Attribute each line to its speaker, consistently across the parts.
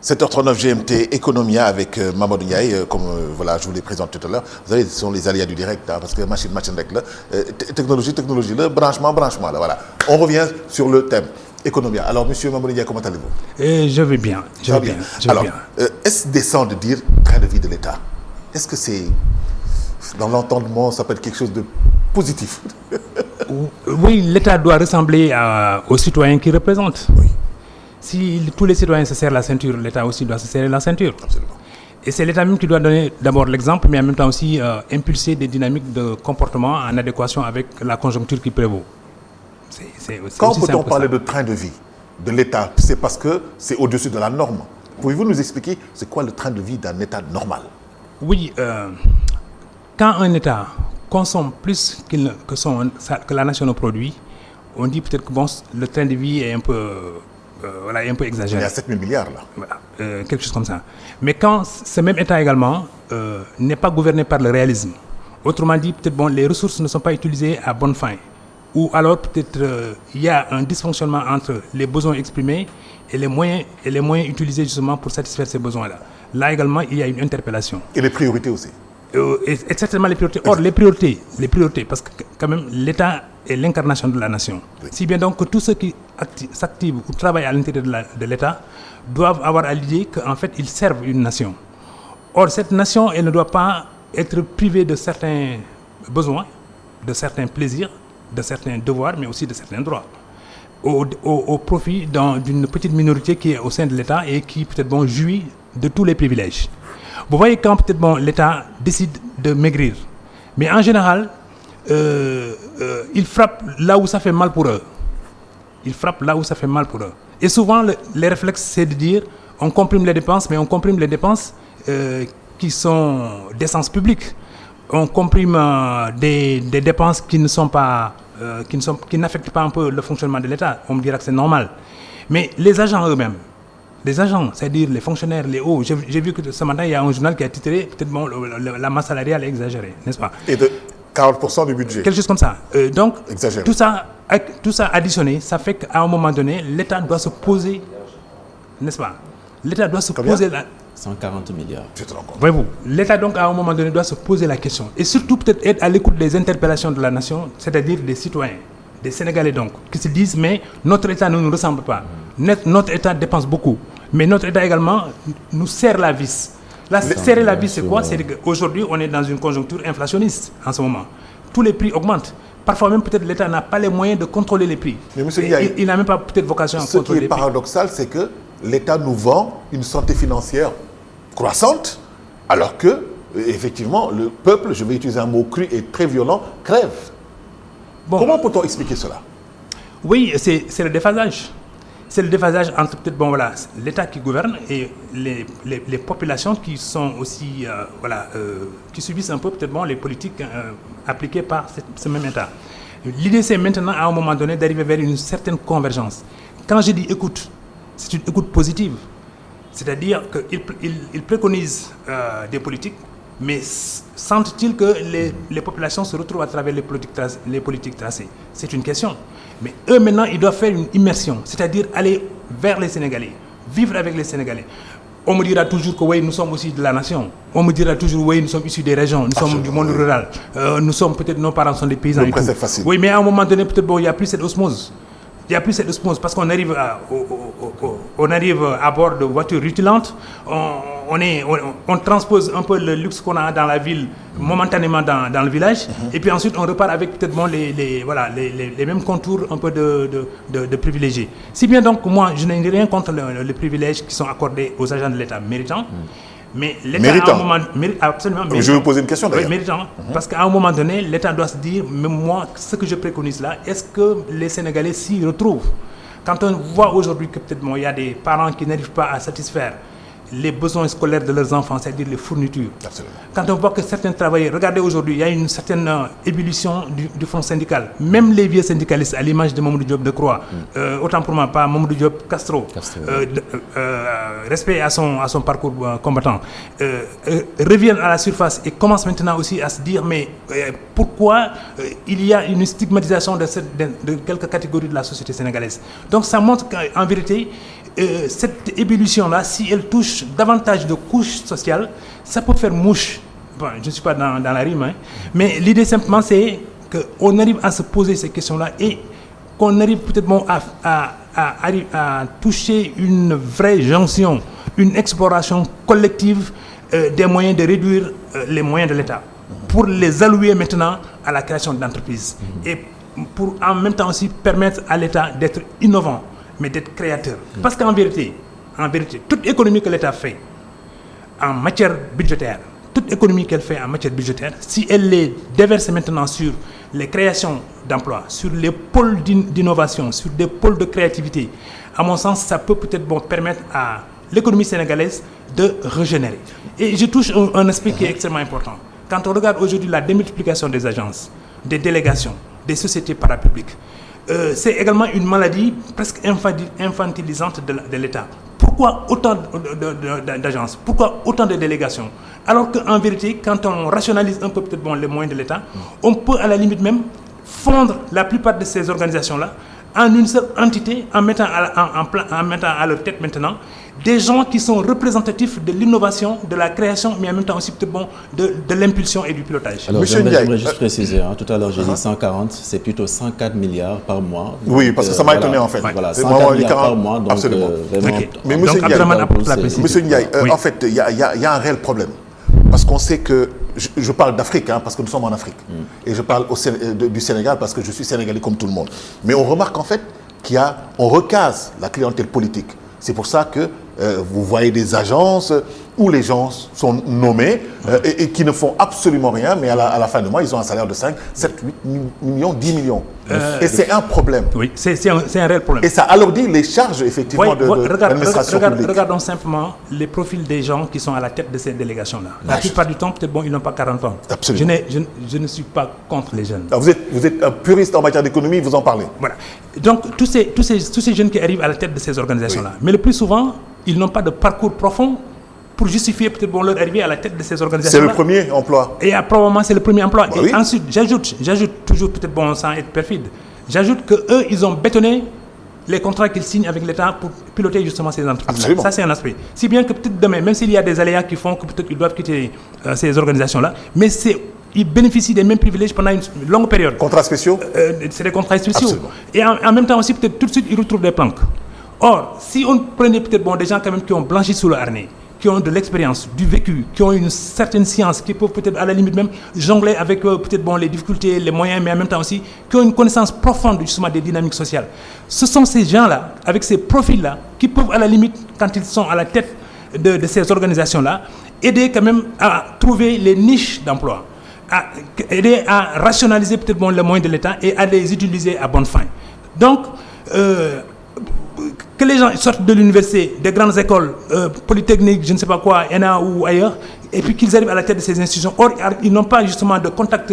Speaker 1: 7h39 GMT, Economia avec Mamadou Ndiaye, comme voilà, je vous l'ai présenté tout à l'heure. Vous savez, ce sont les aléas du direct, hein, parce que machine technologie, le branchement, là, voilà. On revient sur le thème. Economia. Alors, monsieur Mamadou Ndiaye, comment allez-vous?
Speaker 2: Je vais bien.
Speaker 1: Alors, est-ce décent de dire train de vie de l'État? Est-ce que c'est, dans l'entendement, ça peut être quelque chose de positif?
Speaker 2: Oui, l'État doit ressembler aux citoyens qu'il représente.
Speaker 1: Oui.
Speaker 2: Si tous les citoyens se serrent la ceinture, l'État aussi doit se serrer la ceinture.
Speaker 1: Absolument.
Speaker 2: Et c'est l'État même qui doit donner d'abord l'exemple, mais en même temps aussi impulser des dynamiques de comportement en adéquation avec la conjoncture qui prévaut.
Speaker 1: Quand peut-on parler de train de vie de l'État? C'est parce que c'est au-dessus de la norme. Pouvez-vous nous expliquer c'est quoi le train de vie d'un État normal?
Speaker 2: Oui, quand un État consomme plus que la nation ne produit, on dit peut-être que bon, le train de vie est un peu, un peu exagéré.
Speaker 1: Il y a 7 000 milliards là.
Speaker 2: Voilà, quelque chose comme ça. Mais quand ce même État également n'est pas gouverné par le réalisme, autrement dit, peut-être bon, les ressources ne sont pas utilisées à bonne fin, ou alors peut-être il y a un dysfonctionnement entre les besoins exprimés et les moyens utilisés justement pour satisfaire ces besoins-là. Là également, il y a une interpellation.
Speaker 1: Et les priorités aussi.
Speaker 2: Et certainement les priorités. Or, les priorités, parce que quand même, l'État est l'incarnation de la nation. Oui. Si bien donc que tous ceux qui s'activent ou travaillent à l'intérieur de l'État doivent avoir à l'idée qu'en fait, ils servent une nation. Or, cette nation, elle ne doit pas être privée de certains besoins, de certains plaisirs, de certains devoirs, mais aussi de certains droits, au profit d'une petite minorité qui est au sein de l'État et qui peut-être bon jouit de tous les privilèges. Vous voyez quand peut-être bon, l'État décide de maigrir, mais en général, il frappe là où ça fait mal pour eux. Et souvent, les réflexes, c'est de dire on comprime les dépenses, mais on comprime les dépenses qui sont d'essence publique. On comprime des dépenses qui qui n'affectent pas un peu le fonctionnement de l'État. On me dira que c'est normal. Mais les agents eux-mêmes, c'est-à-dire les fonctionnaires, les hauts, j'ai vu que ce matin, il y a un journal qui a titré peut-être bon, la masse salariale est exagérée, n'est-ce pas?
Speaker 1: Et de 40% du budget.
Speaker 2: Quelque chose comme ça. Donc,
Speaker 1: exagéré.
Speaker 2: Tout ça additionné, ça fait qu'à un moment donné, l'État doit se poser, n'est-ce pas? L'État doit se poser
Speaker 3: 140 milliards.
Speaker 2: Voyez-vous, l'État donc à un moment donné doit se poser la question et surtout peut-être être à l'écoute des interpellations de la nation, c'est-à-dire des citoyens, des Sénégalais donc, qui se disent mais notre État ne nous ressemble pas. Notre État dépense beaucoup, mais notre État également nous serre la vis. Serrer la vis, c'est quoi? C'est qu'aujourd'hui on est dans une conjoncture inflationniste en ce moment. Tous les prix augmentent. Parfois même peut-être l'État n'a pas les moyens de contrôler les prix.
Speaker 1: Mais monsieur Ndiaye,
Speaker 2: il n'a même pas peut-être vocation à contrôler les prix.
Speaker 1: Ce qui est paradoxal, c'est que l'État nous vend une santé financière croissante, alors que, effectivement, le peuple, je vais utiliser un mot cru et très violent, crève. Bon. Comment peut-on expliquer cela?
Speaker 2: Oui, c'est le déphasage. C'est le déphasage entre peut-être bon, voilà, l'État qui gouverne et les populations qui sont aussi qui subissent un peu peut-être bon, les politiques appliquées par ce même État. L'idée c'est maintenant à un moment donné d'arriver vers une certaine convergence. Quand je dis écoute, c'est une écoute positive. C'est-à-dire qu'il préconise des politiques, mais sentent-ils que les populations se retrouvent à travers les politiques tracées? C'est une question. Mais eux, maintenant, ils doivent faire une immersion, c'est-à-dire aller vers les Sénégalais, vivre avec les Sénégalais. On me dira toujours que oui, nous sommes aussi de la nation. On me dira toujours oui, nous sommes issus des régions, nous sommes du monde rural. Nous sommes peut-être, nos parents sont des paysans.
Speaker 1: C'est facile.
Speaker 2: Oui, mais à un moment donné, peut-être bon, il n'y a plus cette osmose. Parce qu'on arrive à bord de voitures rutilantes, on transpose un peu le luxe qu'on a dans la ville momentanément dans le village, et puis ensuite on repart avec peut-être bon, les mêmes contours un peu de privilégiés. Si bien donc moi je n'ai rien contre les privilèges qui sont accordés aux agents de l'État méritants, mais l'État à un moment absolument méritant.
Speaker 1: Je vais vous poser une question d'ailleurs.
Speaker 2: Oui, méritant, parce qu'à un moment donné, l'État doit se dire, mais moi, ce que je préconise là, est-ce que les Sénégalais s'y retrouvent? Quand on voit aujourd'hui que peut-être il y a des parents qui n'arrivent pas à satisfaire les besoins scolaires de leurs enfants, c'est-à-dire les fournitures.
Speaker 1: Absolument.
Speaker 2: Quand on voit que certains travailleurs, regardez aujourd'hui, il y a une certaine ébullition du front syndical. Même les vieux syndicalistes, à l'image de Mamadou Diop Decroix, autant pour moi, pas Mamadou Diop Castro, respect à son parcours combattant, reviennent à la surface et commencent maintenant aussi à se dire, mais pourquoi il y a une stigmatisation de quelques catégories de la société sénégalaise? Donc ça montre qu'en vérité, cette ébullition-là, si elle touche davantage de couches sociales, ça peut faire mouche. Bon, je ne suis pas dans la rime, hein, mais l'idée simplement, c'est qu'on arrive à se poser ces questions-là et qu'on arrive peut-être à toucher une vraie jonction, une exploration collective des moyens de réduire les moyens de l'État pour les allouer maintenant à la création d'entreprises et pour en même temps aussi permettre à l'État d'être innovant, mais d'être créateur. Parce qu'en vérité, toute économie que l'État fait en matière budgétaire, toute économie qu'elle fait en matière budgétaire, si elle les déverse maintenant sur les créations d'emplois, sur les pôles d'innovation, sur des pôles de créativité, à mon sens, ça peut peut-être permettre à l'économie sénégalaise de régénérer. Et je touche un aspect qui est extrêmement important. Quand on regarde aujourd'hui la démultiplication des agences, des délégations, des sociétés parapubliques, c'est également une maladie presque infantilisante de l'État. Pourquoi autant d'agences? Pourquoi autant de délégations? Alors qu'en vérité, quand on rationalise un peu peut-être les moyens de l'État, on peut à la limite même fondre la plupart de ces organisations-là en une seule entité, en mettant à leur tête maintenant des gens qui sont représentatifs de l'innovation, de la création, mais en même temps aussi de l'impulsion et du pilotage.
Speaker 3: Alors, j'aimerais juste préciser, tout à l'heure j'ai dit 140, c'est plutôt 104 milliards par mois. Donc,
Speaker 1: oui, parce que ça m'a étonné en fait.
Speaker 3: Voilà, 104 milliards par mois, donc
Speaker 1: absolument.
Speaker 3: Vraiment...
Speaker 1: Mais
Speaker 2: Monsieur
Speaker 1: Ndiaye, en fait, il y a un réel problème. Parce qu'on sait que, je parle d'Afrique, parce que nous sommes en Afrique. Et je parle du Sénégal parce que je suis sénégalais comme tout le monde. Mais on remarque en fait qu'on recase la clientèle politique. C'est pour ça que vous voyez des agences où les gens sont nommés et qui ne font absolument rien, mais à la fin du mois, ils ont un salaire de 5, 7, 8 millions, 10 millions. Et c'est un problème.
Speaker 2: Oui, c'est un réel problème.
Speaker 1: Et ça alourdit les charges, effectivement, de l'administration publique.
Speaker 2: Regardons simplement les profils des gens qui sont à la tête de ces délégations-là. La plupart du temps, peut-être ils n'ont pas 40 ans.
Speaker 1: Absolument.
Speaker 2: Je ne suis pas contre les jeunes.
Speaker 1: Alors vous êtes un puriste en matière d'économie, vous en parlez. Voilà.
Speaker 2: Donc, tous ces jeunes qui arrivent à la tête de ces organisations-là, mais le plus souvent, ils n'ont pas de parcours profond pour justifier peut-être leur arrivée à la tête de ces organisations-là.
Speaker 1: C'est le premier emploi.
Speaker 2: Et probablement, c'est le premier emploi.
Speaker 1: Bah,
Speaker 2: et oui. Ensuite, j'ajoute toujours peut-être sans être perfide, j'ajoute qu'eux, ils ont bétonné les contrats qu'ils signent avec l'État pour piloter justement ces entreprises. Ça, c'est un aspect. Si bien que peut-être demain, même s'il y a des aléas qui font que peut-être ils doivent quitter ces organisations-là, mais ils bénéficient des mêmes privilèges pendant une longue période.
Speaker 1: Contrats spéciaux
Speaker 2: c'est des contrats spéciaux.
Speaker 1: Absolument.
Speaker 2: Et en même temps aussi, peut-être tout de suite, ils retrouvent des planques. Or, si on prenait peut-être des gens quand même qui ont blanchi sous le harnais, qui ont de l'expérience, du vécu, qui ont une certaine science, qui peuvent peut-être à la limite même jongler avec peut-être les difficultés, les moyens, mais en même temps aussi, qui ont une connaissance profonde justement des dynamiques sociales. Ce sont ces gens-là, avec ces profils-là, qui peuvent à la limite, quand ils sont à la tête de ces organisations-là, aider quand même à trouver les niches d'emploi, à aider à rationaliser peut-être les moyens de l'État et à les utiliser à bonne fin. Donc, que les gens sortent de l'université, des grandes écoles, polytechniques, je ne sais pas quoi, ENA ou ailleurs, et puis qu'ils arrivent à la tête de ces institutions. Or, ils n'ont pas justement de contact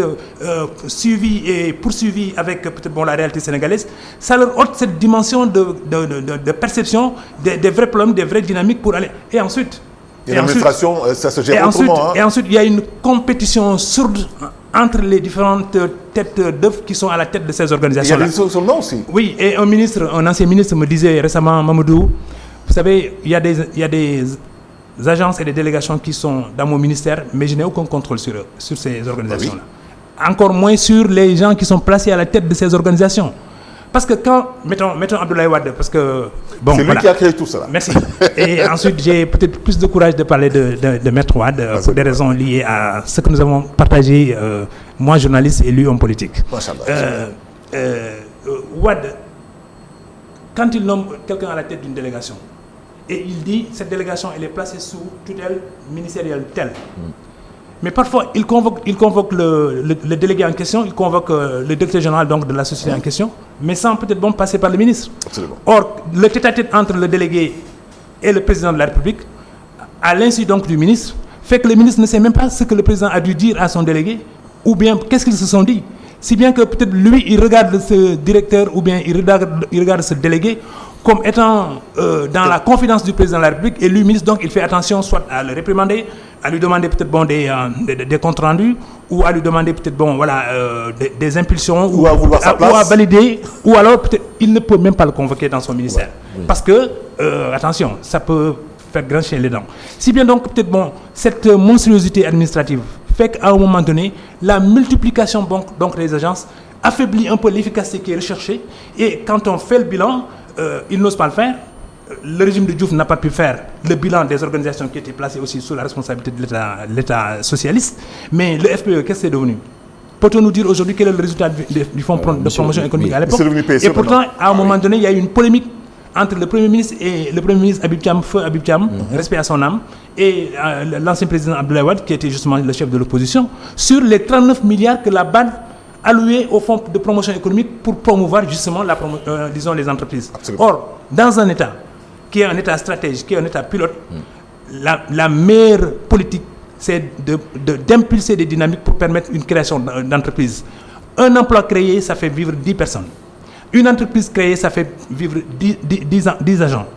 Speaker 2: suivi et poursuivi avec peut-être la réalité sénégalaise. Ça leur ôte cette dimension de perception des vrais problèmes, des vraies dynamiques pour aller. Et ensuite...
Speaker 1: Et l'administration, ça se gère autrement.
Speaker 2: Et ensuite, il y a une compétition sourde entre les différentes têtes d'œuvre qui sont à la tête de ces organisations-là.
Speaker 1: Il y a des sur le nom aussi.
Speaker 2: Oui, et un ancien ministre me disait récemment, Mamadou, vous savez, il y a des agences et des délégations qui sont dans mon ministère, mais je n'ai aucun contrôle sur ces organisations-là. Oui. Encore moins sur les gens qui sont placés à la tête de ces organisations. Parce que quand, mettons Abdoulaye Wade, parce que...
Speaker 1: Bon, c'est lui qui a créé tout cela.
Speaker 2: Merci. Et ensuite, j'ai peut-être plus de courage de parler de Maître Wade pour des raisons liées à ce que nous avons partagé, moi journaliste et lui homme politique. Wade, quand il nomme quelqu'un à la tête d'une délégation, et il dit, cette délégation, elle est placée sous tutelle ministérielle telle. Mais parfois, il convoque le délégué en question, il convoque le directeur général donc, de la société en question, mais sans peut-être passer par le ministre.
Speaker 1: Absolument.
Speaker 2: Or, le tête-à-tête entre le délégué et le président de la République, à l'insu donc du ministre, fait que le ministre ne sait même pas ce que le président a dû dire à son délégué, ou bien qu'est-ce qu'ils se sont dit. Si bien que peut-être lui, il regarde ce directeur, ou bien il regarde ce délégué, comme étant dans la confidence du président de la République, et lui, ministre, donc il fait attention soit à le réprimander, à lui demander peut-être bon des comptes rendus, ou à lui demander peut-être bon des impulsions,
Speaker 1: ou à vouloir sa place,
Speaker 2: ou à valider, ou alors peut-être il ne peut même pas le convoquer dans son ministère. Ouais. Parce que attention, ça peut faire grincer les dents. Si bien donc peut-être bon cette monstruosité administrative fait qu'à un moment donné, la multiplication donc des agences affaiblit un peu l'efficacité qui est recherchée, et quand on fait le bilan, ils n'osent pas le faire. Le régime de Diouf n'a pas pu faire le bilan des organisations qui étaient placées aussi sous la responsabilité de l'État socialiste. Mais le FPE, qu'est-ce que c'est devenu? Peut-on nous dire aujourd'hui quel est le résultat du Fonds de promotion économique à l'époque? Et pourtant, à un moment donné, il y a eu une polémique entre le Premier ministre et le Premier ministre Habib Thiam, feu Habib Thiam, respect à son âme, et l'ancien président Abdoulaye Wade, qui était justement le chef de l'opposition, sur les 39 milliards que la BAD alloués au fonds de promotion économique pour promouvoir justement disons les entreprises. Absolument. Or, dans un État qui est un État stratégique, qui est un État pilote, la meilleure politique, c'est d'impulser des dynamiques pour permettre une création d'entreprise. Un emploi créé, ça fait vivre 10 personnes. Une entreprise créée, ça fait vivre 10 agents.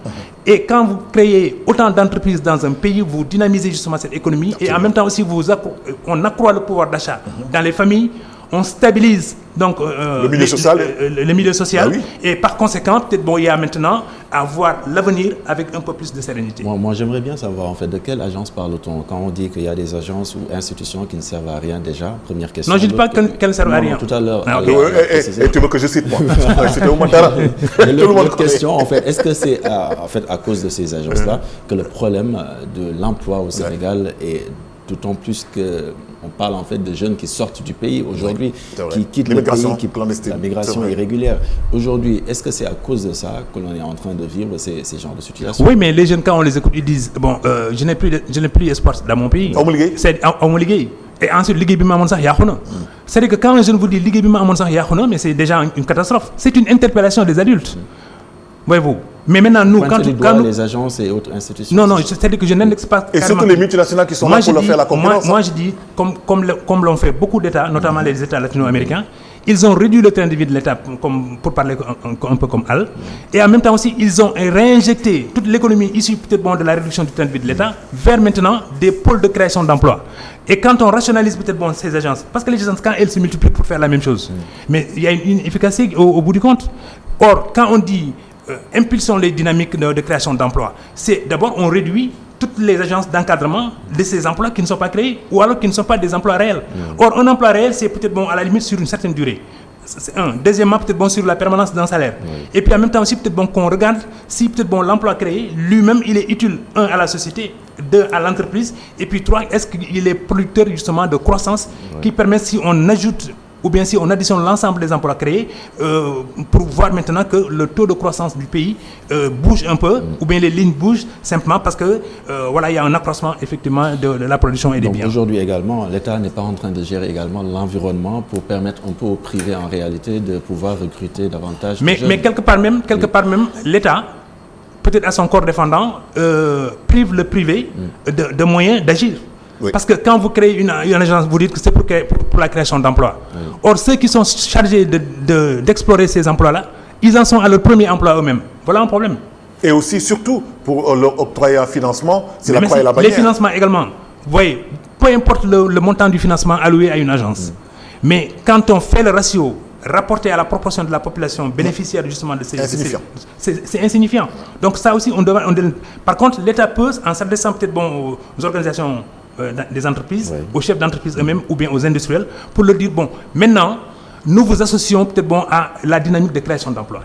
Speaker 2: Et quand vous créez autant d'entreprises dans un pays, vous dynamisez justement cette économie. Absolument. Et en même temps aussi, on accroît le pouvoir d'achat dans les familles. On stabilise donc
Speaker 1: le milieu social,
Speaker 2: le milieu social,
Speaker 1: ah oui.
Speaker 2: Et par conséquent, peut-être bon, il y a maintenant à voir l'avenir avec un peu plus de sérénité.
Speaker 3: Moi, j'aimerais bien savoir en fait de quelle agence parle-t-on quand on dit qu'il y a des agences ou institutions qui ne servent à rien déjà. Première question.
Speaker 2: Non, je ne dis pas qu'elles ne servent à rien.
Speaker 3: Tout à l'heure.
Speaker 1: Et tu veux que je cite moi? C'était au Montara.
Speaker 3: L'autre question, en fait, est-ce que c'est à cause de ces agences-là que le problème de l'emploi au Sénégal est d'autant plus qu'on parle en fait de jeunes qui sortent du pays aujourd'hui, qui quittent le pays, la migration irrégulière. Aujourd'hui, est-ce que c'est à cause de ça que l'on est en train de vivre ces genres de situations?
Speaker 2: Oui, mais les jeunes, quand on les écoute, ils disent bon, je n'ai plus espoir dans mon pays. C'est et ensuite, ligue bima amon sax yaxuna. C'est-à-dire que quand un jeune vous dit ligue bima amon sax yaxuna, mais c'est déjà une catastrophe. C'est une interpellation des adultes. Voyez-vous. Mais maintenant, nous, quand nous...
Speaker 3: les agences et autres institutions.
Speaker 2: Non, c'est-à-dire que je n'indexe pas.
Speaker 1: Et surtout les multinationales qui sont là pour leur faire la concurrence.
Speaker 2: Moi, je dis, comme l'ont fait beaucoup d'États, notamment les États latino-américains, ils ont réduit le train de vie de l'État, pour parler un peu comme Al. Et en même temps aussi, ils ont réinjecté toute l'économie issue peut-être de la réduction du train de vie de l'État vers maintenant des pôles de création d'emplois. Et quand on rationalise peut-être ces agences, parce que les agences, quand elles se multiplient pour faire la même chose, mais il y a une efficacité au bout du compte. Or, quand on dit impulsons les dynamiques de création d'emplois, c'est d'abord on réduit toutes les agences d'encadrement de ces emplois qui ne sont pas créés ou alors qui ne sont pas des emplois réels. Or, un emploi réel, c'est peut-être bon à la limite sur une certaine durée. C'est un. Deuxièmement, peut-être bon sur la permanence d'un salaire. Et puis en même temps aussi, peut-être bon qu'on regarde si peut-être bon l'emploi créé, lui-même, il est utile, 1, à la société, 2, à l'entreprise, et puis 3, est-ce qu'il est producteur justement de croissance qui permet, si on ajoute ou bien si on additionne l'ensemble des emplois créés, pour voir maintenant que le taux de croissance du pays bouge un peu, ou bien les lignes bougent simplement parce que voilà, il y a un accroissement effectivement de la production et des biens.
Speaker 3: Aujourd'hui également, l'État n'est pas en train de gérer également l'environnement pour permettre un peu au privé en réalité de pouvoir recruter davantage.
Speaker 2: Mais quelque part même, l'État, peut-être à son corps défendant, prive le privé de moyens d'agir. Oui. Parce que quand vous créez une agence, vous dites que c'est pour la création d'emplois. Or, ceux qui sont chargés d'explorer ces emplois-là, ils en sont à leur premier emploi eux-mêmes. Voilà un problème.
Speaker 1: Et aussi, surtout, pour leur octroyer un financement, c'est la croix et la bannière.
Speaker 2: Les financements également. Vous voyez, peu importe le montant du financement alloué à une agence. Mais quand on fait le ratio rapporté à la proportion de la population bénéficiaire justement de ces... C'est insignifiant. Donc ça aussi, par contre, l'État peut, en s'adressant peut-être aux organisations des entreprises, aux chefs d'entreprise eux-mêmes ou bien aux industriels, pour leur dire, bon, maintenant, nous vous associons peut-être à la dynamique de création d'emplois.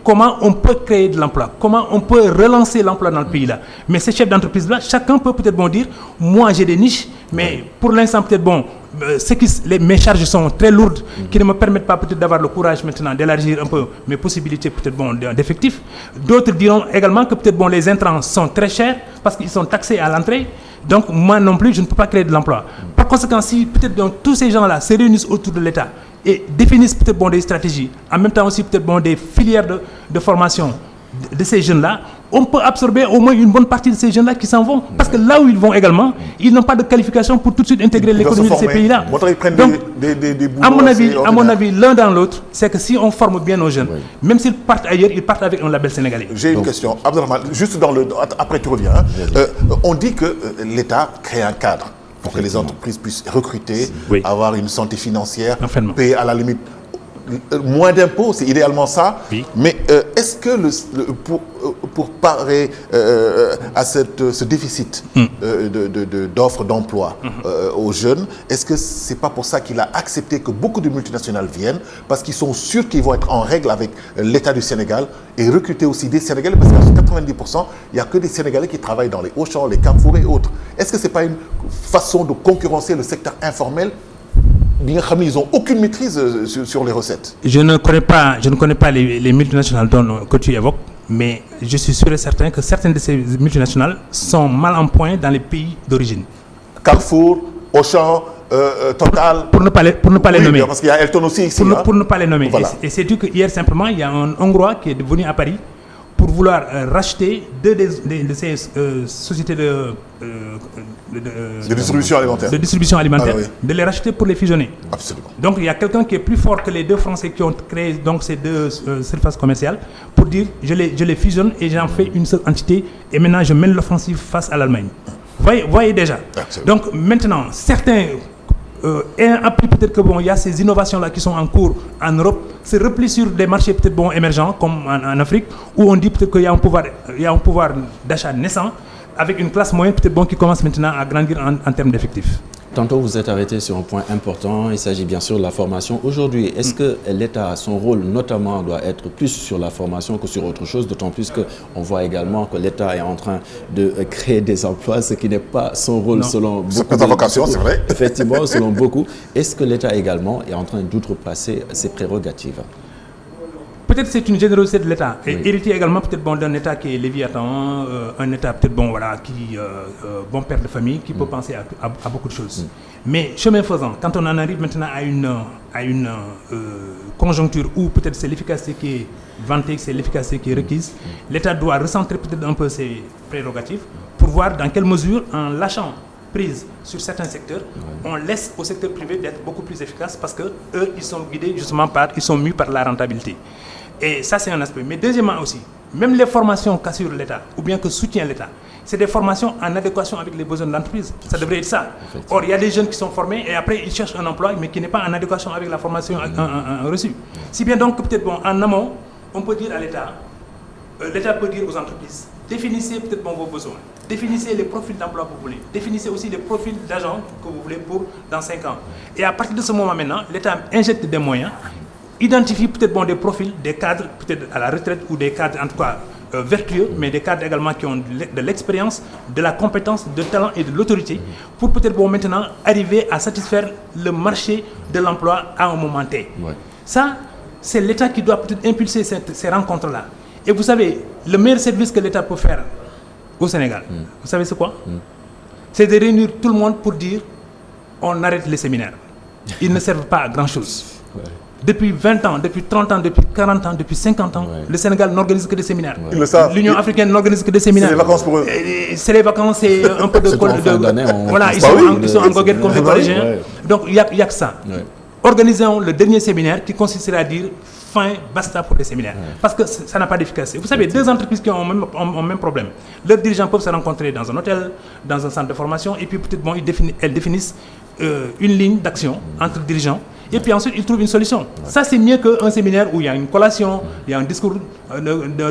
Speaker 2: Comment on peut créer de l'emploi? Comment on peut relancer l'emploi dans le pays-là? Mais ces chefs d'entreprise-là, chacun peut peut-être dire, moi j'ai des niches, mais pour l'instant peut-être mes charges sont très lourdes, qui ne me permettent pas peut-être d'avoir le courage maintenant d'élargir un peu mes possibilités peut-être d'effectifs. D'autres diront également que peut-être les intrants sont très chers parce qu'ils sont taxés à l'entrée. Donc moi non plus, je ne peux pas créer de l'emploi. Par conséquent, si peut-être tous ces gens-là se réunissent autour de l'État et définissent peut-être des stratégies, en même temps aussi peut-être des filières de formation de ces jeunes-là, on peut absorber au moins une bonne partie de ces jeunes-là qui s'en vont. Parce que là où ils vont également, ils n'ont pas de qualification pour tout de suite intégrer l'économie de ces pays-là. Donc, à mon avis, l'un dans l'autre, c'est que si on forme bien nos jeunes, même s'ils partent ailleurs, ils partent avec un label sénégalais.
Speaker 1: J'ai une question, Abdelrahman, juste après tu reviens. On dit que l'État crée un cadre pour que les entreprises puissent recruter, avoir une santé financière, payer à la limite moins d'impôts, c'est idéalement ça. Oui. Mais est-ce que pour parer à ce déficit d'offres d'emploi aux jeunes, est-ce que c'est pas pour ça qu'il a accepté que beaucoup de multinationales viennent, parce qu'ils sont sûrs qu'ils vont être en règle avec l'État du Sénégal et recruter aussi des Sénégalais, parce qu'à 90%, il n'y a que des Sénégalais qui travaillent dans les Auchan, les Carrefour et autres. Est-ce que c'est pas une façon de concurrencer le secteur informel? Ils n'ont aucune maîtrise sur les recettes.
Speaker 2: Je ne connais pas les multinationales que tu évoques, mais je suis sûr et certain que certaines de ces multinationales sont mal en point dans les pays d'origine.
Speaker 1: Carrefour, Auchan, Total.
Speaker 2: Pour ne pas les nommer.
Speaker 1: Parce qu'il y a Elton aussi ici.
Speaker 2: Pour ne pas les nommer.
Speaker 1: Voilà.
Speaker 2: Et c'est-tu que hier simplement, il y a un Hongrois qui est venu à Paris pour vouloir racheter deux de ces sociétés de
Speaker 1: distribution alimentaire.
Speaker 2: De distribution alimentaire, de les racheter pour les fusionner.
Speaker 1: Absolument.
Speaker 2: Donc il y a quelqu'un qui est plus fort que les deux Français qui ont créé donc ces deux surfaces commerciales pour dire je les fusionne et j'en fais une seule entité et maintenant je mène l'offensive face à l'Allemagne. Voyez déjà. Absolument. Donc maintenant, certains ayant appris peut-être que il y a ces innovations-là qui sont en cours en Europe, se replient sur des marchés peut-être émergents comme en Afrique, où on dit peut-être qu'il y a un pouvoir d'achat naissant, avec une classe moyenne peut-être qui commence maintenant à grandir en termes d'effectifs.
Speaker 3: Tantôt, vous êtes arrêté sur un point important, il s'agit bien sûr de la formation. Aujourd'hui, est-ce que l'État, son rôle notamment, doit être plus sur la formation que sur autre chose, d'autant plus qu'on voit également que l'État est en train de créer des emplois, ce qui n'est pas son rôle selon beaucoup.
Speaker 1: C'est pas ta vocation, c'est vrai.
Speaker 3: Effectivement, selon beaucoup. Est-ce que l'État également est en train d'outrepasser ses prérogatives?
Speaker 2: Peut-être c'est une générosité de l'État, et héritier également peut-être d'un État qui est Léviathan, un État peut-être qui bon père de famille, qui peut penser à beaucoup de choses. Mais chemin faisant, quand on en arrive maintenant à une conjoncture où peut-être c'est l'efficacité qui est vantée, c'est l'efficacité qui est requise, l'État doit recentrer peut-être un peu ses prérogatives pour voir dans quelle mesure, en lâchant prise sur certains secteurs, on laisse au secteur privé d'être beaucoup plus efficace parce que eux, ils sont guidés justement ils sont mus par la rentabilité. Et ça, c'est un aspect. Mais deuxièmement aussi, même les formations qu'assure l'État, ou bien que soutient l'État, c'est des formations en adéquation avec les besoins de l'entreprise. Ça devrait être ça. Or, il y a des jeunes qui sont formés et après, ils cherchent un emploi, mais qui n'est pas en adéquation avec la formation reçue. Si bien donc, peut-être en amont, on peut dire à l'État, l'État peut dire aux entreprises, définissez peut-être vos besoins, définissez les profils d'emploi que vous voulez, définissez aussi les profils d'agents que vous voulez pour dans 5 ans. Et à partir de ce moment maintenant, l'État injecte des moyens, identifie peut-être des profils, des cadres peut-être à la retraite ou des cadres en tout cas vertueux, mais des cadres également qui ont de l'expérience, de la compétence, de talent et de l'autorité pour peut-être maintenant arriver à satisfaire le marché de l'emploi à un moment T. Ça, c'est l'État qui doit peut-être impulser ces rencontres-là. Et vous savez, le meilleur service que l'État peut faire au Sénégal, vous savez c'est quoi? C'est de réunir tout le monde pour dire on arrête les séminaires. Ils ne servent pas à grand-chose. Depuis 20 ans, depuis 30 ans, depuis 40 ans, depuis 50 ans, le Sénégal n'organise que des séminaires. L'Union africaine n'organise que des séminaires.
Speaker 1: C'est les vacances pour eux.
Speaker 2: C'est les vacances, c'est un peu de... Voilà, ils sont en goguette comme des collégiens. Donc il n'y a que ça. Organisons le dernier séminaire qui consisterait à dire fin, basta pour les séminaires. Parce que ça n'a pas d'efficacité. Vous savez, deux entreprises qui ont le même problème. Leurs dirigeants peuvent se rencontrer dans un hôtel, dans un centre de formation, et puis peut-être elles définissent une ligne d'action entre dirigeants. Et puis ensuite, ils trouvent une solution. Ça, c'est mieux qu'un séminaire où il y a une collation, il y a un discours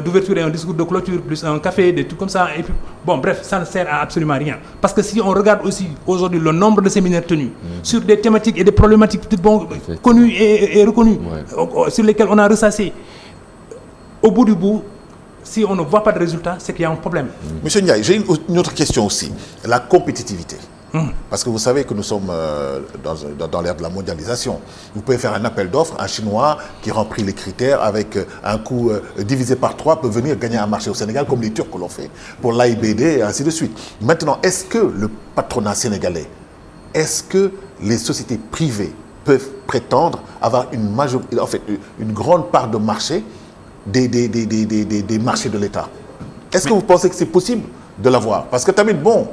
Speaker 2: d'ouverture et un discours de clôture, plus un café, des trucs comme ça. Et puis, bon, bref, ça ne sert à absolument rien. Parce que si on regarde aussi aujourd'hui le nombre de séminaires tenus sur des thématiques et des problématiques connues et reconnues, sur lesquelles on a ressassé, au bout du bout, si on ne voit pas de résultat, c'est qu'il y a un problème.
Speaker 1: Monsieur Ndiaye, j'ai une autre question aussi. La compétitivité. Parce que vous savez que nous sommes dans l'ère de la mondialisation. Vous pouvez faire un appel d'offres, un Chinois qui remplit les critères avec un coût divisé par 3 peut venir gagner un marché au Sénégal comme les Turcs que l'ont fait pour l'AIBD et ainsi de suite. Maintenant, est-ce que le patronat sénégalais, est-ce que les sociétés privées peuvent prétendre avoir une grande part de marché des marchés de l'État? Est-ce que vous pensez que c'est possible de l'avoir? Parce que tamit, bon,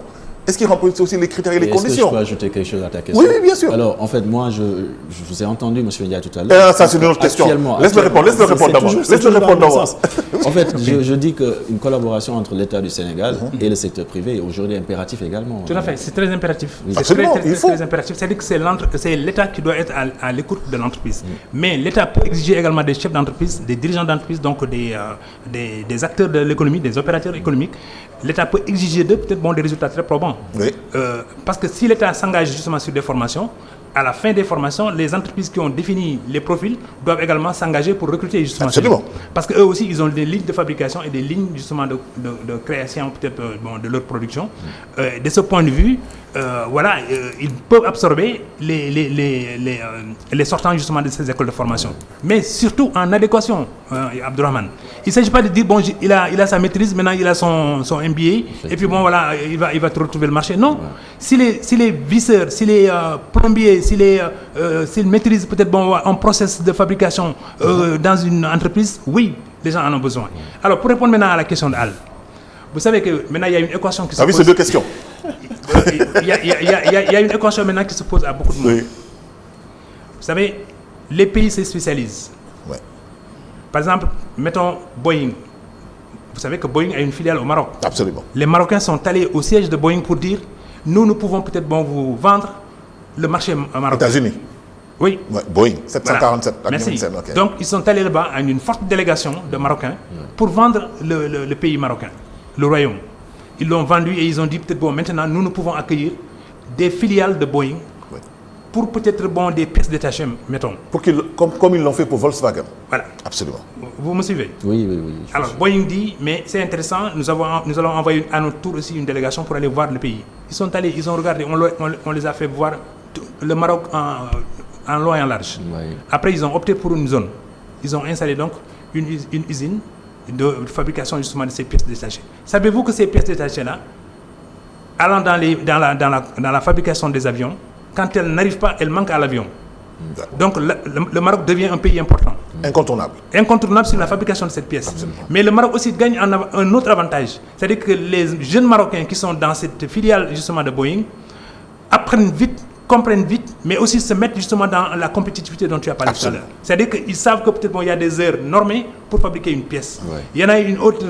Speaker 1: est-ce qu'il remplit aussi les critères et les conditions?
Speaker 3: Est-ce que je peux ajouter quelque chose à ta question?
Speaker 1: Oui, oui, bien sûr.
Speaker 3: Alors, en fait, moi, je vous ai entendu, M. Ndiaye, tout à l'heure.
Speaker 1: Ça, c'est une autre question. Laisse-le répondre d'abord.
Speaker 3: En fait, je dis qu'une collaboration entre l'État du Sénégal et le secteur privé est aujourd'hui impératif également.
Speaker 2: Tout à fait, c'est très impératif.
Speaker 3: Oui.
Speaker 2: C'est très impératif. C'est-à-dire que c'est l'État qui doit être à l'écoute de l'entreprise. Mais l'État peut exiger également des chefs d'entreprise, des dirigeants d'entreprise, donc des acteurs de l'économie, des opérateurs économiques. L'État peut exiger d'eux peut-être des résultats très probants.
Speaker 1: Oui.
Speaker 2: Parce que si l'État s'engage justement sur des formations, à la fin des formations, les entreprises qui ont défini les profils doivent également s'engager pour recruter justement.
Speaker 1: Absolument.
Speaker 2: Parce qu'eux aussi, ils ont des lignes de fabrication et des lignes justement de création peut-être de leur production. De ce point de vue, ils peuvent absorber les sortants justement de ces écoles de formation. Mais surtout en adéquation, Abdourahmane. Il ne s'agit pas de dire, bon, il a sa maîtrise, maintenant il a son MBA, et puis bon, voilà, il va retrouver le marché. Non. Ouais. Si les visseurs, si les plombiers, s'ils maîtrisent peut-être un process de fabrication dans une entreprise, oui, les gens en ont besoin. Alors, pour répondre maintenant à la question d'Al, vous savez que maintenant il y a une équation qui se pose.
Speaker 1: Ah oui, c'est deux questions.
Speaker 2: Il y a une équation maintenant qui se pose à beaucoup de monde. Oui. Vous savez, les pays se spécialisent.
Speaker 1: Ouais.
Speaker 2: Par exemple, mettons Boeing. Vous savez que Boeing a une filiale au Maroc.
Speaker 1: Absolument.
Speaker 2: Les Marocains sont allés au siège de Boeing pour dire, nous pouvons peut-être vous vendre le marché marocain.
Speaker 1: États-Unis.
Speaker 2: Oui.
Speaker 1: Ouais, Boeing, 747.
Speaker 2: Voilà. Merci.
Speaker 1: Okay.
Speaker 2: Donc, ils sont allés là-bas à une forte délégation de Marocains pour vendre le pays marocain, le royaume. Ils l'ont vendu et ils ont dit peut-être maintenant nous pouvons accueillir des filiales de Boeing pour peut-être des pièces détachées, mettons.
Speaker 1: Comme ils l'ont fait pour Volkswagen.
Speaker 2: Voilà.
Speaker 1: Absolument.
Speaker 2: Vous me suivez?
Speaker 3: Oui.
Speaker 2: Alors Boeing dit, mais c'est intéressant, nous allons envoyer à notre tour aussi une délégation pour aller voir le pays. Ils sont allés, ils ont regardé, on les a fait voir le Maroc en long et en large.
Speaker 3: Oui.
Speaker 2: Après, ils ont opté pour une zone. Ils ont installé donc une usine de fabrication justement de ces pièces détachées. Savez-vous que ces pièces détachées-là, allant dans la fabrication des avions, quand elles n'arrivent pas, elles manquent à l'avion. Donc le Maroc devient un pays important. Incontournable sur la fabrication de cette pièce.
Speaker 1: Absolument.
Speaker 2: Mais le Maroc aussi gagne un autre avantage. C'est-à-dire que les jeunes Marocains qui sont dans cette filiale justement de Boeing apprennent vite, comprennent vite, mais aussi se mettent justement dans la compétitivité dont tu as parlé tout à l'heure. C'est-à-dire qu'ils savent que peut-être il y a des heures normées pour fabriquer une pièce. Ouais. Il y en a une autre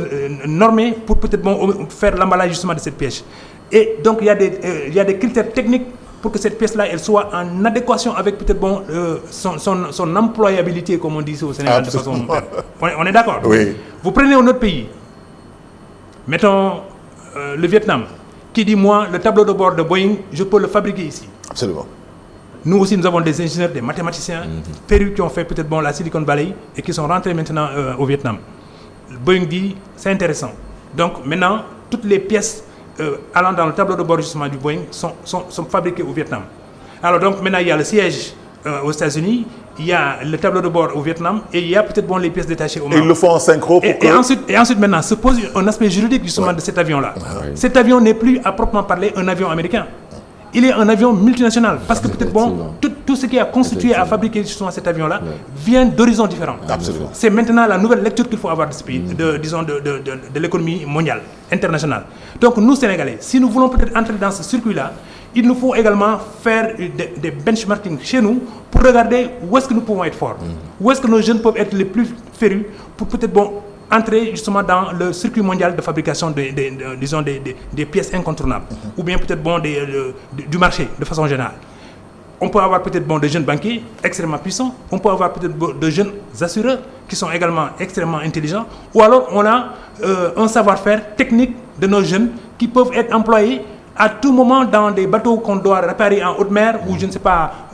Speaker 2: normée pour peut-être faire l'emballage justement de cette pièce. Et donc il y a des critères techniques pour que cette pièce-là elle soit en adéquation avec peut-être son employabilité, comme on dit ici au Sénégal. De façon, on est d'accord?
Speaker 1: Oui.
Speaker 2: Vous prenez un autre pays, mettons le Vietnam, qui dit moi le tableau de bord de Boeing, je peux le fabriquer ici.
Speaker 1: Absolument.
Speaker 2: Nous aussi, nous avons des ingénieurs, des mathématiciens, pérus qui ont fait peut-être la Silicon Valley et qui sont rentrés maintenant au Vietnam. Boeing dit, c'est intéressant. Donc maintenant, toutes les pièces allant dans le tableau de bord justement du Boeing sont fabriquées au Vietnam. Alors donc maintenant, il y a le siège aux États-Unis, il y a le tableau de bord au Vietnam et il y a peut-être les pièces détachées au Maroc.
Speaker 1: Et ils le font en synchro pour
Speaker 2: et ensuite maintenant, se pose un aspect juridique justement de cet avion-là.
Speaker 1: Ouais.
Speaker 2: Cet avion n'est plus à proprement parler un avion américain. Il est un avion multinational parce que peut-être tout ce qui a constitué à fabriquer justement cet avion-là vient d'horizons différents.
Speaker 1: Absolument.
Speaker 2: C'est maintenant la nouvelle lecture qu'il faut avoir de ce pays, de l'économie mondiale, internationale. Donc nous, Sénégalais, si nous voulons peut-être entrer dans ce circuit-là, il nous faut également faire des benchmarking chez nous pour regarder où est-ce que nous pouvons être forts, où est-ce que nos jeunes peuvent être les plus férus pour peut-être entrer justement dans le circuit mondial de fabrication des pièces incontournables, ou bien peut-être du marché de façon générale. On peut avoir peut-être des jeunes banquiers extrêmement puissants, on peut avoir peut-être de jeunes assureurs qui sont également extrêmement intelligents, ou alors on a un savoir-faire technique de nos jeunes qui peuvent être employés à tout moment dans des bateaux qu'on doit réparer en haute mer, ou je ne sais pas,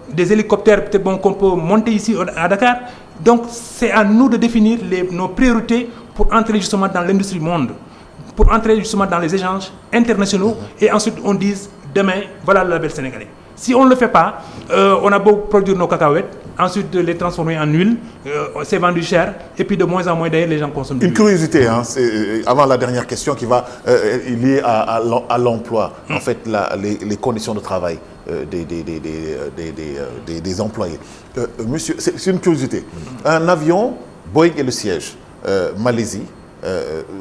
Speaker 2: des hélicoptères peut-être qu'on peut monter ici à Dakar. Donc c'est à nous de définir nos priorités pour entrer justement dans l'industrie monde, pour entrer justement dans les échanges internationaux, et ensuite on dise demain voilà le label sénégalais. Si on ne le fait pas, on a beau produire nos cacahuètes, ensuite les transformer en huile, c'est vendu cher, et puis de moins en moins d'ailleurs les gens consomment.
Speaker 1: Une curiosité, avant la dernière question qui va liée à l'emploi, en fait les conditions de travail des employés. Monsieur, c'est une curiosité. Un avion, Boeing et le siège, Malaisie,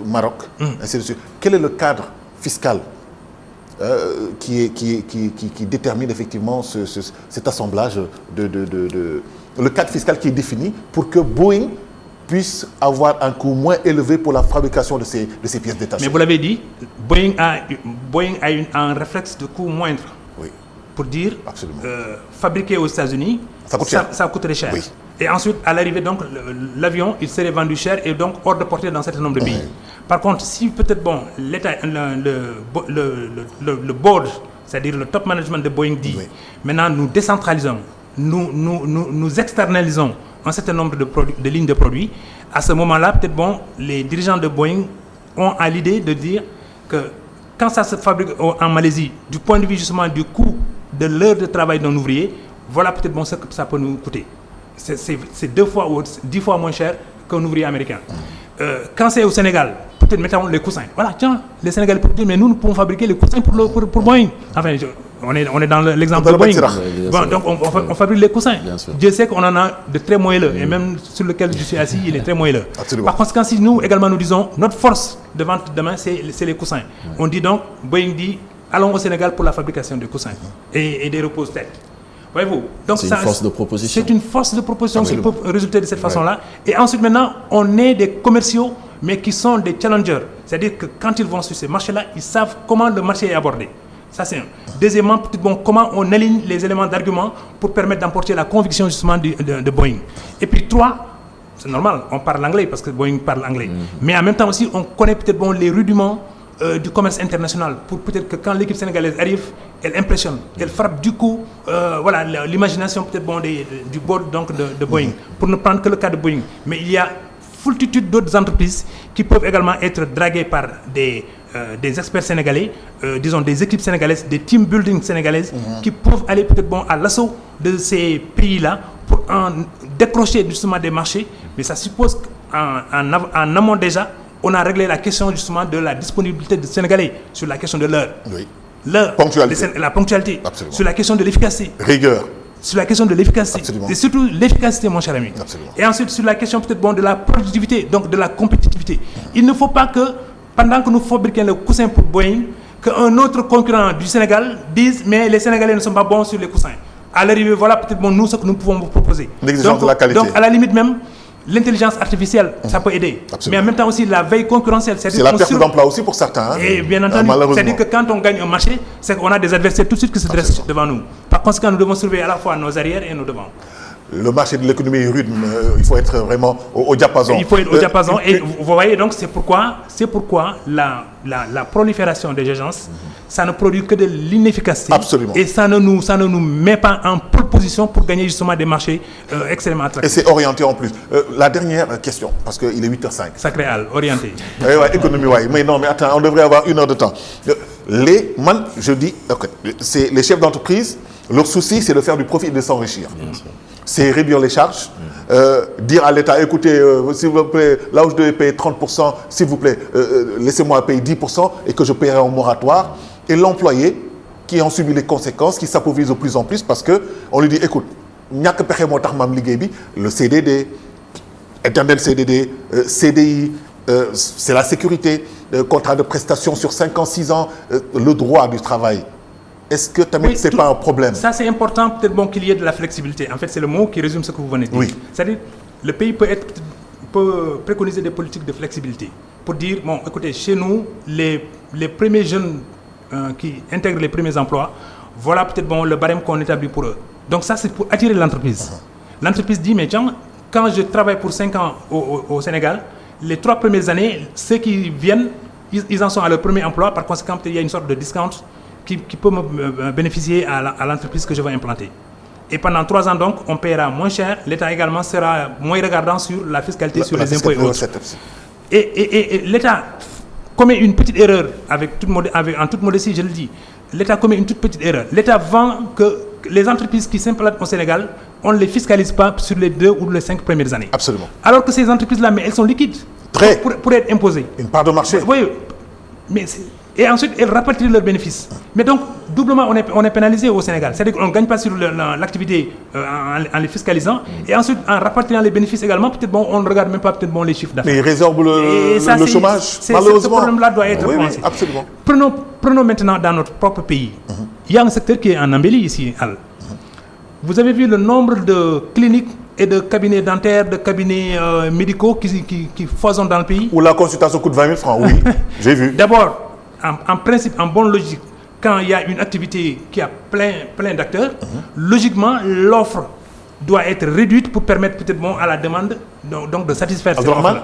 Speaker 1: Maroc, ainsi de suite. Quel est le cadre fiscal qui détermine effectivement cet assemblage le cadre fiscal qui est défini pour que Boeing puisse avoir un coût moins élevé pour la fabrication de ces pièces détachées.
Speaker 2: Mais vous l'avez dit, Boeing a un réflexe de coût moindre.
Speaker 1: Oui.
Speaker 2: Pour dire, fabriqué aux États-Unis, ça coûterait cher. Oui. Et ensuite, à l'arrivée, donc, l'avion, il serait vendu cher et donc hors de portée dans un certain nombre de pays. Oui. Par contre, si peut-être, l'État, le board, c'est-à-dire le top management de Boeing dit, maintenant nous décentralisons, nous externalisons un certain nombre de lignes de produits, à ce moment-là, peut-être les dirigeants de Boeing ont à l'idée de dire que quand ça se fabrique en Malaisie, du point de vue justement du coût de l'heure de travail d'un ouvrier, voilà peut-être ce que ça peut nous coûter. C'est 2 fois ou 10 fois moins cher qu'un ouvrier américain. Quand c'est au Sénégal, peut-être mettons les coussins. Voilà, tiens, les Sénégalais peuvent dire, mais nous pouvons fabriquer les coussins pour Boeing. Enfin, on est dans l'exemple de Boeing. Donc on fabrique les coussins. Dieu sait qu'on en a de très moelleux, et même sur lequel je suis assis, il est très moelleux. Absolument. Par conséquent, si nous également nous disons, notre force de vente demain, c'est les coussins. On dit donc, Boeing dit, allons au Sénégal pour la fabrication des coussins et des repose-têtes. Voyez-vous, donc
Speaker 3: c'est une force de proposition.
Speaker 2: C'est une force de proposition qui peut résulter de cette façon-là. Et ensuite, maintenant, on est des commerciaux, mais qui sont des challengers. C'est-à-dire que quand ils vont sur ces marchés-là, ils savent comment le marché est abordé. Ça, c'est un. Deuxièmement, comment on aligne les éléments d'argument pour permettre d'emporter la conviction justement de Boeing. Et puis 3, c'est normal, on parle anglais parce que Boeing parle anglais. Mais en même temps aussi, on connaît peut-être les rudiments du commerce international pour peut-être que quand l'équipe sénégalaise arrive, elle impressionne, elle frappe du coup l'imagination peut-être du board donc de Boeing, pour ne prendre que le cas de Boeing. Mais il y a foultitude d'autres entreprises qui peuvent également être draguées par des experts sénégalais, disons des équipes sénégalaises, des team building sénégalaises qui peuvent aller peut-être à l'assaut de ces pays-là pour en décrocher justement des marchés. Mais ça suppose qu'en amont déjà, on a réglé la question justement de la disponibilité des Sénégalais sur la question de l'heure. Oui. L'heure, la ponctualité. Absolument. Sur la question de l'efficacité.
Speaker 1: Rigueur.
Speaker 2: Sur la question de l'efficacité. Absolument. Et surtout l'efficacité, mon cher ami. Absolument. Et ensuite sur la question peut-être de la productivité, donc de la compétitivité. Il ne faut pas que, pendant que nous fabriquons le coussin pour Boeing, qu'un autre concurrent du Sénégal dise mais les Sénégalais ne sont pas bons sur les coussins. À l'arrivée, voilà peut-être nous ce que nous pouvons vous proposer.
Speaker 1: L'exigence de la qualité.
Speaker 2: Donc à la limite même, l'intelligence artificielle, ça peut aider. Absolument. Mais en même temps aussi la veille concurrentielle.
Speaker 1: C'est la perte d'emploi aussi pour certains.
Speaker 2: Et bien entendu, c'est-à-dire que quand on gagne un marché, c'est qu'on a des adversaires tout de suite qui se dressent devant nous. Par conséquent, nous devons surveiller à la fois nos arrières et nos devants.
Speaker 1: Le marché de l'économie est rude, il faut être vraiment au diapason.
Speaker 2: Il faut être au diapason et vous voyez donc c'est pourquoi la prolifération des agences, ça ne produit que de l'inefficacité.
Speaker 1: Absolument.
Speaker 2: Et ça ne nous met pas en pole position pour gagner justement des marchés extrêmement attractifs.
Speaker 1: Et c'est orienté en plus. La dernière question, parce qu'il est 8h05.
Speaker 2: Sacré Al, orienté.
Speaker 1: Ouais, économie, ouais. Mais non, mais attends, on devrait avoir 1 heure de temps. Je dis, c'est les chefs d'entreprise, leur souci c'est de faire du profit et de s'enrichir. C'est réduire les charges, dire à l'État, écoutez, s'il vous plaît, là où je devais payer 30%, s'il vous plaît, laissez-moi payer 10% et que je paierai en moratoire. Et l'employé qui en subit les conséquences, qui s'appauvrit de plus en plus parce qu'on lui dit, écoute, le CDD, éternel CDD, CDI, c'est la sécurité, contrat de prestation sur 5 ans, 6 ans, le droit du travail. Est-ce que ce n'est pas un problème? Ça,
Speaker 2: c'est important, peut-être qu'il y ait de la flexibilité. En fait, c'est le mot qui résume ce que vous venez de dire. Oui. C'est-à-dire, le pays peut préconiser des politiques de flexibilité. Pour dire, bon, écoutez, chez nous, les premiers jeunes qui intègrent les premiers emplois, voilà peut-être le barème qu'on établit pour eux. Donc ça, c'est pour attirer l'entreprise. L'entreprise dit, mais tiens, quand je travaille pour 5 ans au Sénégal, les 3 premières années, ceux qui viennent, ils en sont à leur premier emploi. Par conséquent, il y a une sorte de discount qui peut me bénéficier à l'entreprise que je vais implanter. Et pendant 3 ans, donc, on paiera moins cher. L'État également sera moins regardant sur la fiscalité, sur les impôts et autres. Et l'État commet une petite erreur, en toute modestie, je le dis. L'État commet une toute petite erreur. L'État vend que les entreprises qui s'implantent au Sénégal, on ne les fiscalise pas sur les 2 ou les 5 premières années.
Speaker 1: Absolument.
Speaker 2: Alors que ces entreprises-là, mais elles sont liquides pour être imposées.
Speaker 1: Une part de marché.
Speaker 2: Oui, mais et ensuite elles rapatrient leurs bénéfices. Mais donc, doublement, on est pénalisé au Sénégal. C'est-à-dire qu'on ne gagne pas sur l'activité en les fiscalisant, et ensuite, en rapatriant les bénéfices également, peut-être on ne regarde même pas peut-être les chiffres d'affaires.
Speaker 1: Mais ils résorbent le chômage, malheureusement.
Speaker 2: Ce problème-là doit être pensé.
Speaker 1: Oui, absolument.
Speaker 2: Prenons maintenant dans notre propre pays. Il y a un secteur qui est en embellie ici, Al. Vous avez vu le nombre de cliniques et de cabinets dentaires, de cabinets médicaux qui foisonnent dans le pays.
Speaker 1: Où la consultation coûte 20 000 francs, oui, j'ai vu.
Speaker 2: D'abord, en principe, en bonne logique, quand il y a une activité qui a plein d'acteurs, logiquement, l'offre doit être réduite pour permettre peut-être à la demande donc de satisfaire cette offre.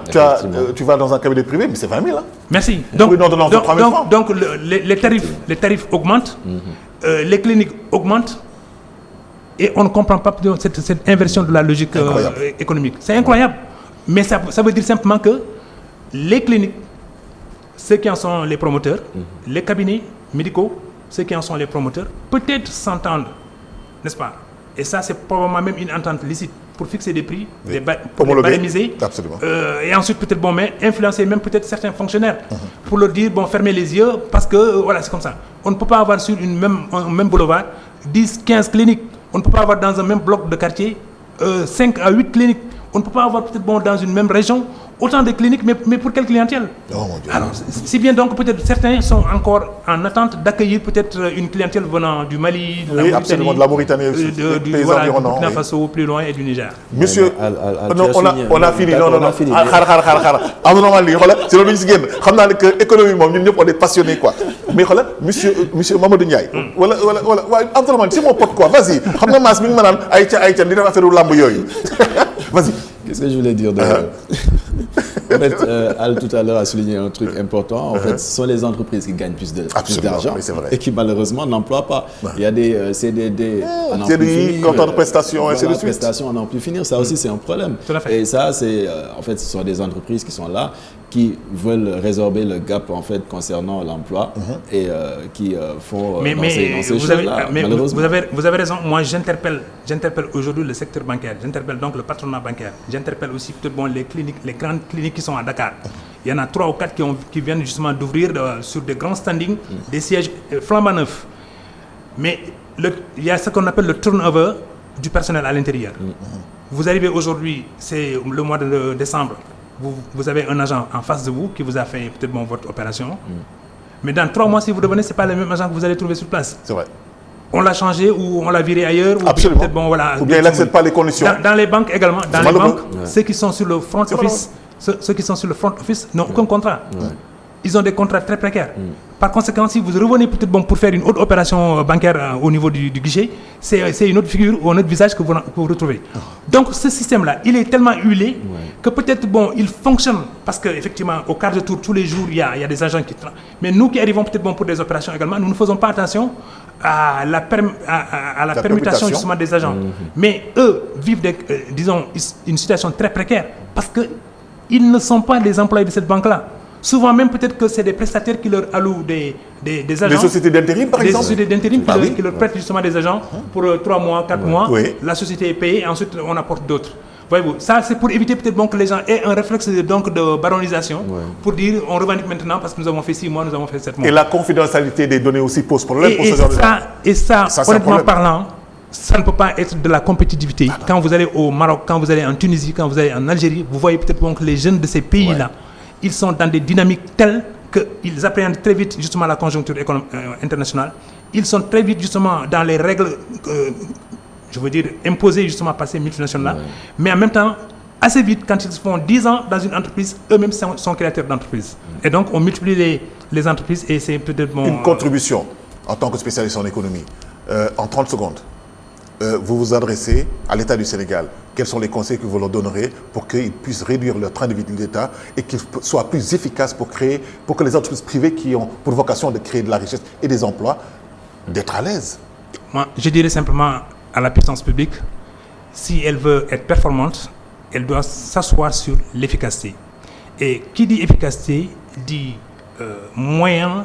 Speaker 1: Tu vas dans un cabinet privé, mais c'est 20 000. Hein.
Speaker 2: Merci. Donc les tarifs augmentent, les cliniques augmentent, et on ne comprend pas cette inversion de la logique économique. C'est incroyable. Mais ça veut dire simplement que les cliniques, ceux qui en sont les promoteurs, les cabinets médicaux, ceux qui en sont les promoteurs, peut-être s'entendent, n'est-ce pas? Et ça, c'est probablement même une entente licite pour fixer des prix, pour les barémiser.
Speaker 1: Absolument.
Speaker 2: Et ensuite, peut-être, mais influencer même peut-être certains fonctionnaires pour leur dire, fermez les yeux, parce que, voilà, c'est comme ça. On ne peut pas avoir sur un même boulevard 10, 15 cliniques. On ne peut pas avoir dans un même bloc de quartier 5 à 8 cliniques. On ne peut pas avoir peut-être dans une même région autant de cliniques, mais pour quelle clientèle?
Speaker 1: Oh mon Dieu.
Speaker 2: Alors, si bien donc peut-être certains sont encore en attente d'accueillir peut-être une clientèle venant du Mali, de la Mauritanie,
Speaker 1: absolument, de la Mauritanie aussi,
Speaker 2: du Burkina Faso, plus loin, et du Niger.
Speaker 1: Monsieur, on a fini. Non. C'est le économie, on est passionné quoi. Mais monsieur Mamadou Ndiaye, c'est mon pote quoi. Vas-y. Vas-y.
Speaker 3: Qu'est-ce que je voulais dire d'ailleurs? En fait, Al tout à l'heure a souligné un truc important. En fait, ce sont les entreprises qui gagnent plus d'argent et qui malheureusement n'emploient pas. Il y a des CDD,
Speaker 1: contrats de prestations, ainsi de suite.
Speaker 3: Prestations, on n'en peut finir. Ça aussi, c'est un problème. Et ça, c'est en fait, ce sont des entreprises qui sont là, qui veulent résorber le gap en fait concernant l'emploi et qui font dans ces choses-là. Mais
Speaker 2: vous avez raison. Moi, j'interpelle aujourd'hui le secteur bancaire. J'interpelle donc le patronat bancaire. J'interpelle aussi peut-être les cliniques, les grandes cliniques qui sont à Dakar. Il y en a 3 ou 4 qui viennent justement d'ouvrir sur des grands standings, des sièges flambant neufs. Mais il y a ce qu'on appelle le turnover du personnel à l'intérieur. Vous arrivez aujourd'hui, c'est le mois de décembre. Vous avez un agent en face de vous qui vous a fait peut-être votre opération. Mais dans 3 mois, si vous revenez, ce n'est pas le même agent que vous allez trouver sur place.
Speaker 1: C'est vrai.
Speaker 2: On l'a changé ou on l'a viré ailleurs.
Speaker 1: Absolument. Ou bien il n'accepte pas les conditions.
Speaker 2: Dans les banques également. Dans les banques, ceux qui sont sur le front office n'ont aucun contrat. Ils ont des contrats très précaires. Par conséquent, si vous revenez peut-être pour faire une autre opération bancaire au niveau du guichet, c'est une autre figure ou un autre visage que vous retrouvez. Donc ce système-là, il est tellement huilé que peut-être il fonctionne parce qu'effectivement, au quart de tour, tous les jours, il y a des agents qui travaillent. Mais nous qui arrivons peut-être pour des opérations également, nous ne faisons pas attention à la permutation justement des agents. Mais eux vivent, disons, une situation très précaire parce qu'ils ne sont pas les employés de cette banque-là. Souvent même peut-être que c'est des prestataires qui leur allouent des agents.
Speaker 1: Des sociétés d'intérim par exemple.
Speaker 2: Des sociétés d'intérim qui leur prêtent justement des agents pour 3 mois, 4 mois. La société est payée et ensuite on apporte d'autres. Voyez-vous, ça c'est pour éviter peut-être que les gens aient un réflexe de baronisation pour dire on revendique maintenant parce que nous avons fait 6 mois, nous avons fait 7 mois.
Speaker 1: Et la confidentialité des données aussi pose problème pour ce genre de gens.
Speaker 2: Et ça, honnêtement parlant, ça ne peut pas être de la compétitivité. Quand vous allez au Maroc, quand vous allez en Tunisie, quand vous allez en Algérie, vous voyez peut-être que les jeunes de ces pays-là, ils sont dans des dynamiques telles qu'ils appréhendent très vite justement la conjoncture internationale. Ils sont très vite justement dans les règles, je veux dire, imposées justement par ces multinationales-là. Mais en même temps, assez vite, quand ils font 10 ans dans une entreprise, eux-mêmes sont créateurs d'entreprises. Et donc, on multiplie les entreprises et c'est peut-être
Speaker 1: une contribution en tant que spécialiste en économie. En 30 secondes, vous vous adressez à l'État du Sénégal. Quels sont les conseils que vous leur donnerez pour qu'ils puissent réduire leur train de vie de l'État et qu'ils soient plus efficaces pour que les entreprises privées qui ont pour vocation de créer de la richesse et des emplois, d'être à l'aise?
Speaker 2: Moi, je dirais simplement à la puissance publique, si elle veut être performante, elle doit s'asseoir sur l'efficacité. Et qui dit efficacité dit moyens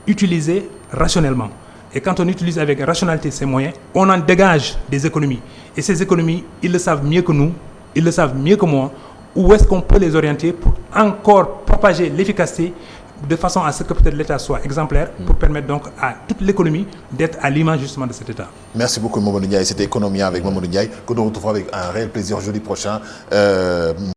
Speaker 2: utilisés rationnellement. Et quand on utilise avec rationalité ces moyens, on en dégage des économies. Et ces économies, ils le savent mieux que nous, ils le savent mieux que moi, où est-ce qu'on peut les orienter pour encore propager l'efficacité, de façon à ce que peut-être l'État soit exemplaire pour permettre donc à toute l'économie d'être à l'image justement de cet État.
Speaker 1: Merci beaucoup Mamadou Ndiaye. C'était Économia avec Mamadou Ndiaye que nous retrouvons avec un réel plaisir jeudi prochain.